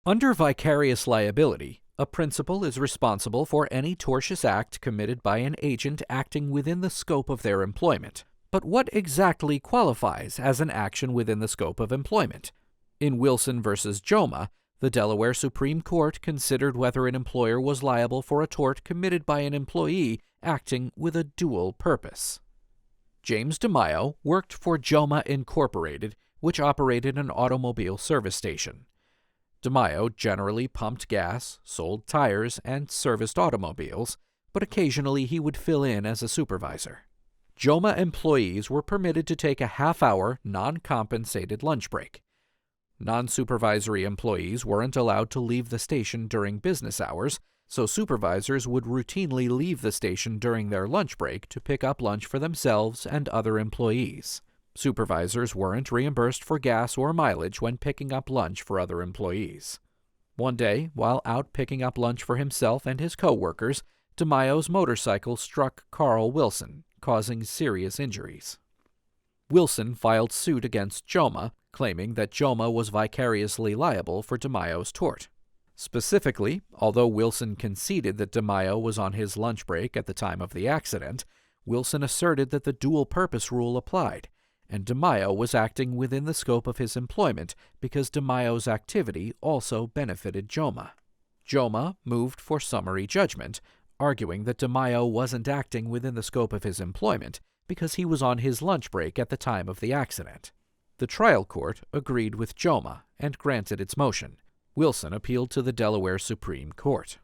Under vicarious liability, a principal is responsible for any tortious act committed by an agent acting within the scope of their employment. But what exactly qualifies as an action within the scope of employment? In Wilson v. Joma, the Delaware Supreme Court considered whether an employer was liable for a tort committed by an employee acting with a dual purpose. James DeMaio worked for Joma Incorporated, which operated an automobile service station. DeMaio generally pumped gas, sold tires, and serviced automobiles, but occasionally he would fill in as a supervisor. Joma employees were permitted to take a half-hour, non-compensated lunch break. Non-supervisory employees weren't allowed to leave the station during business hours, so supervisors would routinely leave the station during their lunch break to pick up lunch for themselves and other employees. Supervisors weren't reimbursed for gas or mileage when picking up lunch for other employees. One day, while out picking up lunch for himself and his co-workers, DeMaio's motorcycle struck Carl Wilson, causing serious injuries. Wilson filed suit against Joma, claiming that Joma was vicariously liable for DeMaio's tort. Specifically, although Wilson conceded that DeMaio was on his lunch break at the time of the accident, Wilson asserted that the dual-purpose rule applied, and DeMaio was acting within the scope of his employment because DeMaio's activity also benefited Joma. Joma moved for summary judgment, arguing that DeMaio wasn't acting within the scope of his employment because he was on his lunch break at the time of the accident. The trial court agreed with Joma and granted its motion. Wilson appealed to the Delaware Supreme Court.